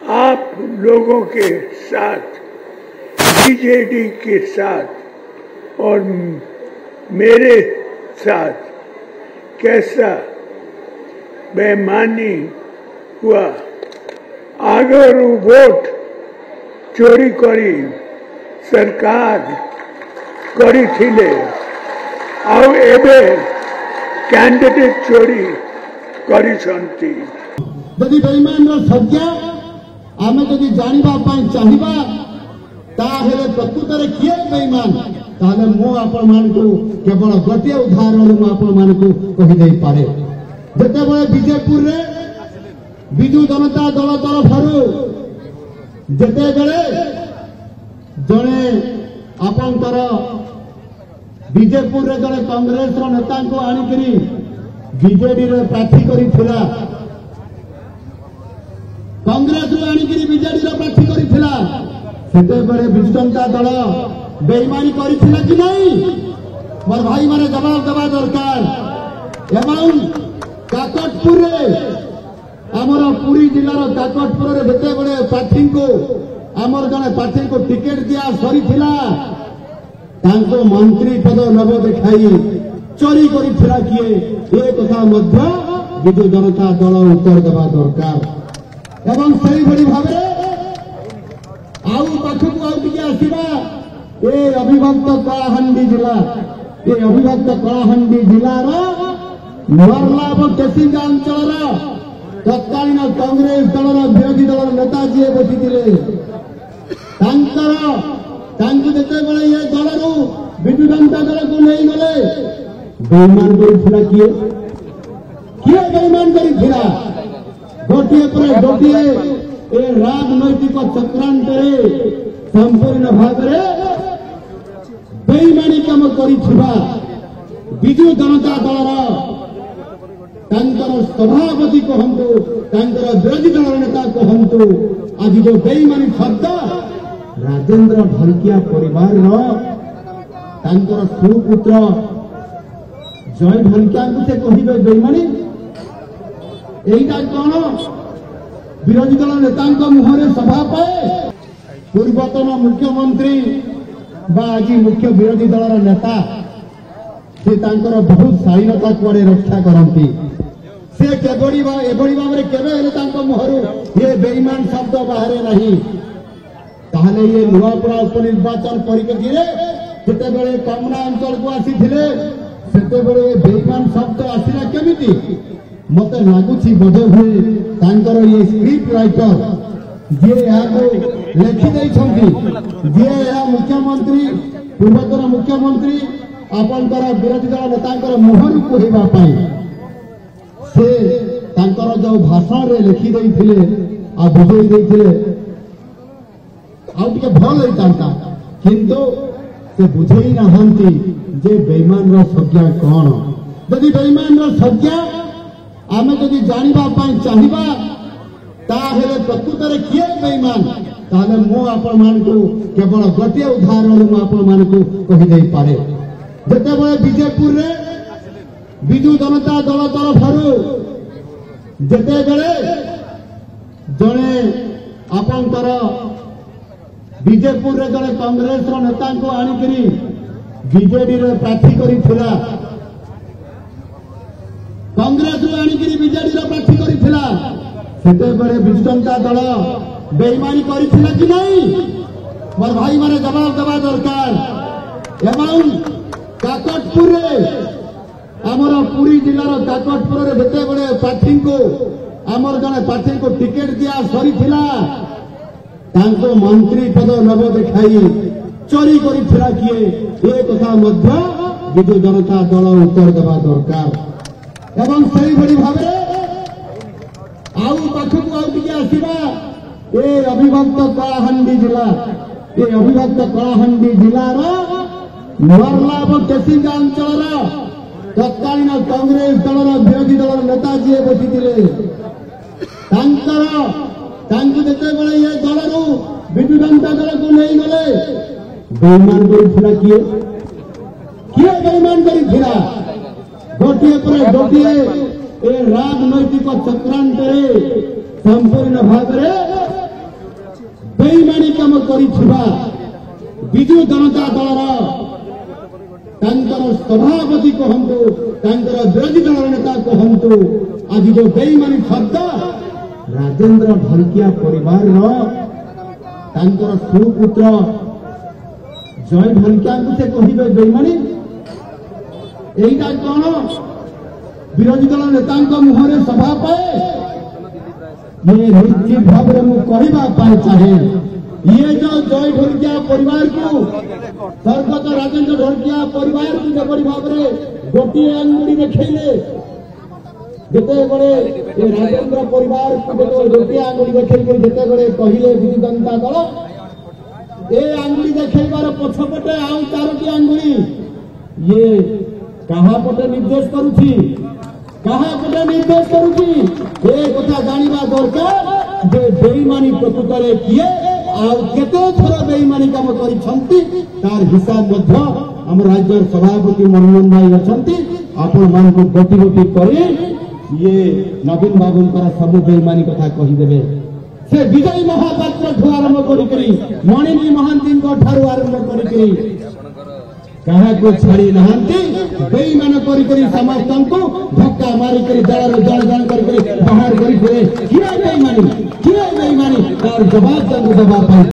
आप लोगों के साथ, बीजेडी के साथ और मेरे साथ कैसा बेईमानी हुआ। आगर वोट चोरी करी सरकार करी थिले आउ एबे कैंडिडेट चोरी करी छंती। यदि बेईमान सज्ञा आम जदि जानवा चाहिए ताहेले प्रकृत में किए बेईमान ताहले मु आपण मानकु केवल गोटे उदाहरण मु आपण मानकु कहि देई पारे। जेतेबेले बीजेपुर रे बिजू जनता दल तरफरु जेतेबेले जणे आपणकर बीजेपुर रे जणे कांग्रेस रो नेता को आनिकरी बीजेडी रे प्रार्थी करिथिला, कांग्रेस रो आनिकरी बीजेडी रो प्रार्थी करिथिला, सेतेबेले बिजू जनता दल बेईमानी करिथिला कि नहीं मोर भाई माने जवाब देवा दरकार। एवं काकटपुर रे आमर पुरी जिलार काकटपुर रे बेटे बड़े प्रार्थी को आमर जने प्रार्थी को टिकेट दिया सरी थिला तांको मंत्री पद नब देखाई चोरी करिथिला किए ए कथा मध्य बिजू जनता दल उत्तर देवा दरकार। एवं सही बड़ी भाबरे आउ पाखकु आउ टिके आसीबा ए अविभक्त कलाहांडी जिला, ए अविभक्त कलाहांडी जिलार नरलाभ केसिंगा अंचल तत्कालीन कांग्रेस दल विरोधी दल नेता जी बसी जितेबले ये दल विजु जनता दल को नहीं गले बेईमान कर किए किए बेईमान कर गोटे पर गोटे ए राजनैतिक चक्रांत संपूर्ण भाव बेईमानी काम करिथिबा बिजू जनता दलर सभापति कहतु विरोधी दल नेता कहतु आज जो बेईमानी शब्द राजेंद्र ढलकिया परिवार सुपुत्र जय ढलकिया से कहे बेईमानी यहीटा कौन विरोधी दल नेता मुहरे सभा पाए पूर्वतन मुख्यमंत्री आज मुख्य विरोधी दल नेता से बहुत शालीनता कुआड़े रक्षा करती से एभली भाव में केवे मुहरु ये बेईमान शब्द बाहरे नहीं ताहले ये नुआपड़ा उपनिर्वाचन परिप्रेक्षी जितेबले कमना अंचल को आसी से बेईमान शब्द आसला केमिति मते लगुच बोध हुए ये स्क्रिप्ट राइटर जी लिखि जी मुख्यमंत्री पूर्वतन मुख्यमंत्री आपंकर विरोधी दल नेता मुहर कहवाई से जो भाषण रे लिखि आ बुझे आउटे भल होता किंतु से बुझे नहांती जे बेईमान संज्ञा कौन। यदि बेईमान संज्ञा आम जदि जानवा चाहिए ताहेले प्रकृत में किए बेईमान ताहले मु आपण मानकु केवल गोटे उदाहरण मु आपण मानकु कहि देई पारे। जेतेबेले बीजेपुर रे बिजू जनता दल तरफरु जेतेबेले जणे आपणकर बीजेपुर रे जणे कांग्रेस रो नेता को आनिकरी बीजेडी रे प्रार्थी करिथिला, कांग्रेस रो आनिकरी बीजेडी रे प्रार्थी करिथिला सेतेबेले बिजू जनता दल बेईमानी करिथिला कि नहीं मोर भाई माने जवाब देवा दरकार। एवं काकटपुर रे आमर पुरी जिलार काकटपुर रे बेटे बड़े प्रार्थी को आमर जने प्रार्थी को टिकेट दिया सरी थिला तांको मंत्री पद नब देखाई चोरी करिथिला किए ए कथा मध्य बिजू जनता दल उत्तर देवा दरकार। एवं सही बड़ी भाव आउ पाखकु आउ टिके आसीबा ए अविभक्त कलाहांडी जिला, ए अविभक्त कलाहांडी जिलार नरलाभ केसिंगा अंचल तत्कालीन कांग्रेस दल विरोधी दल नेता जी बसी जितेबले ये दल विजु जनता दल को नहीं गले बेईमान कर किए किए बेईमान कर गोटे पर गोटे ए राजनैतिक चक्रांत संपूर्ण भाव କରିଥିବା ବିଜୁ ଜନତା ଦଳର ତାଙ୍କର ସଭାପତି କହନ୍ତୁ, ତାଙ୍କର ବିରୋଧୀ ଦଳର ନେତା କହନ୍ତୁ, ଆଜି ଯୋଉ ବେଇମାନି ଶବ୍ଦ ରାଜେନ୍ଦ୍ର ଢଲକିଆ ପରିବାରର ତାଙ୍କର ସୁପୁତ୍ର ଜୟ ଢଲକିଆଙ୍କୁ ସେ କହିବେ ବେଇମାନି, এইটা কোন বিরোধী দল নেতাଙ୍କ ମୁହଁରେ ସଭା ପାଏ? ये निश्चित भाव में कहवाई चाहे ये जो जय ढोलकिया परिवार को स्वर्गत राजेन्द्र ढोलकिया परिवार को जपरी भाव में गोटे आंगुड़ी देखले जिते बड़े ये राजेन्द्र परिवार को गोटे आंगुड़ी देखे जिते बड़े कहले विजु जनता दल ए आंगुड़ी देखार पछपटे आउ 4टी आंगुड़ी ये कहा पटे निर्देश करुछि कहा पटे निर्देश करुछि ए कथा जानिबा दरकार जे बेईमानी प्रकृत रे किए आ केते थर बेईमानी काम करिसंती तार हिसाब मध्य हम राज्य सभापति मनमोहन भाई अछंती आपण मान को गति गति करे ये नवीन बाबूंकर सब बेईमानी कथा कहि देबे से विजय महापात्र ठु आरंभ करी मणिनी महांती ठारू आरंभ करी कहा को छाड़ी नहांती बेईमान करी समस्त को धक्का मारी करी दल जन करी बाहर करी किए बेईमानी तार जवाब देवा